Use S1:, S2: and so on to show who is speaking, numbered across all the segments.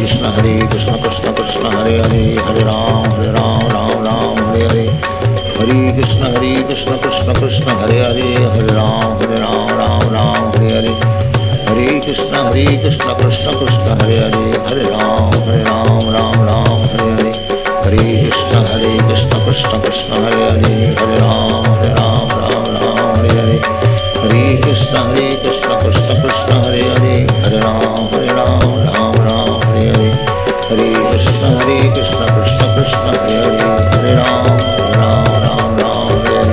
S1: Krishna Krishna Krishna Hare Hare Hare Ram Ram Ram Hare Hare Hare Krishna Krishna Krishna Hare Hare Hare Ram Ram Ram Hare Hare Hare Krishna Krishna Krishna Hare Hare Hare Ram Ram Ram Hare Hare Hare Krishna Krishna Krishna Hare Hare Hare Ram Ram Hare Hare Hare Krishna Krishna Krishna Hare Hare Hare Ram Ram Hare Hare Hare Krishna Krishna Krishna Hare Hare Hare Ram Ram Hare Hare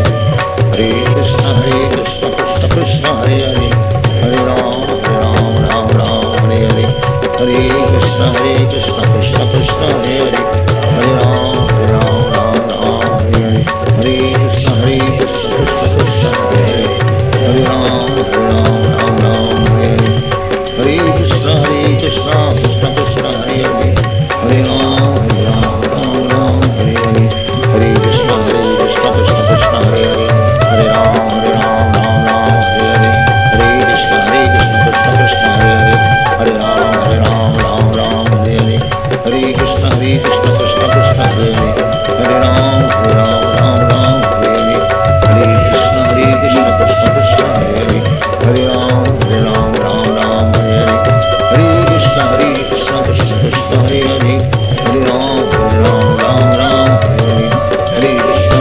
S1: Hare Krishna Krishna Krishna Hare Hare Hare Ram Ram Hare Hare Hare Krishna Krishna Krishna Hare Hare Hare Ram Ram Hare Hare Hare Krishna Krishna Krishna Hare Hare Hare Ram Ram Hare Hare Hare Krishna Krishna Krishna Hare Hare Hare Ram Hare Hare Hare Krishna Krishna Krishna Hare Hare Hare Ram Hare Hare Hare Krishna Krishna Krishna Hare Hare Hare Ram Hare Hare Hare Krishna Krishna Krishna Hare Hare Hare Ram Hare Hare Hare Krishna Krishna Krishna Hare Hare Hare Ram Hare Hare Hare Krishna Krishna Krishna Hare Hare Hare Ram Hare Hare Hare Krishna Krishna Krishna Hare Hare Hare Ram Hare Hare Hare Krishna Krishna Krishna Hare Hare Hare Ram Hare Hare Hare Krishna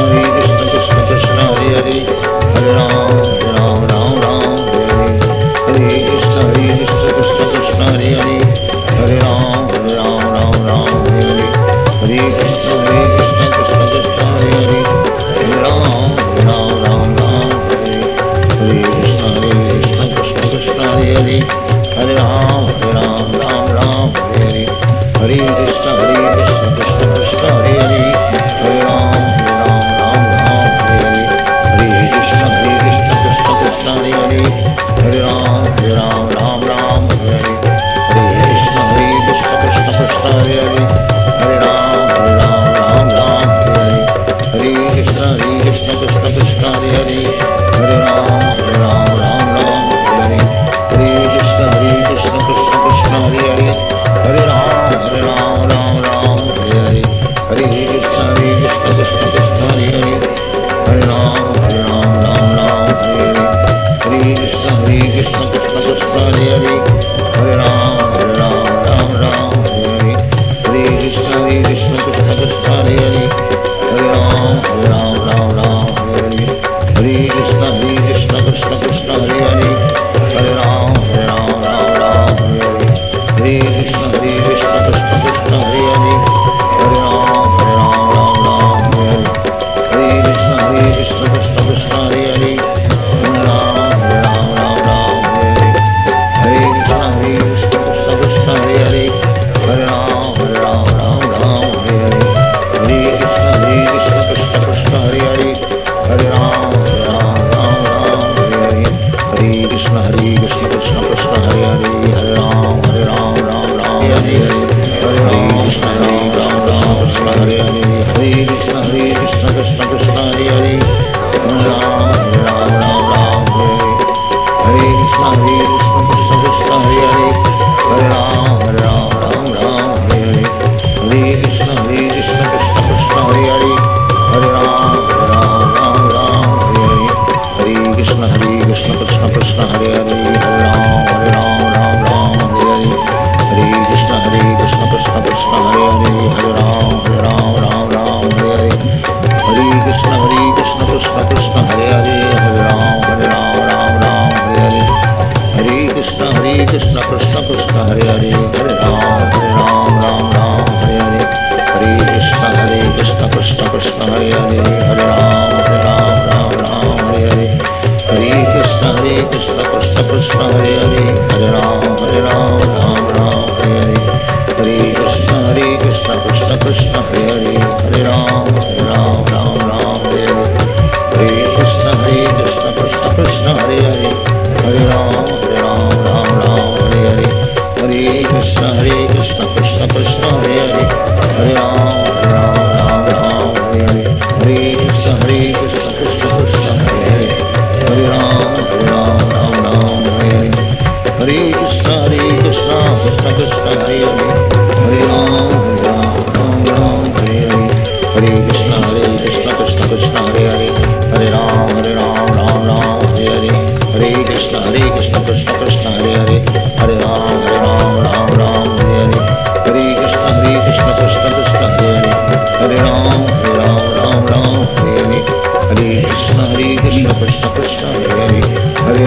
S1: Krishna Krishna Hare Hare Hare Ram Hare Hare Hare Krishna Krishna Krishna Hare Hare Hare Ram Hare Hare Hare Krishna Krishna Krishna Hare Hare Hare Ram Hare Hare Hare Krishna Krishna Krishna Hare Hare Hare Ram Hare Hare Hare Krishna Krishna Krishna Hare Hare Hare Ram Hare Hare Hare Krishna Krishna Krishna Hare Hare Hare Ram Hare Hare Hare Krishna Krishna Krishna Hare Hare Hare Ram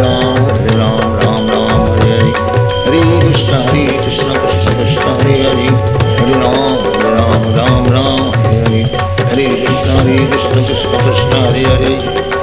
S1: Hare Ram, Ram Ram, Hare Hare. Hare Krishna, Krishna Krishna, Hare Hare. Hare Ram, Ram Ram, Hare Hare. Hare Krishna, Krishna Krishna, Hare Hare.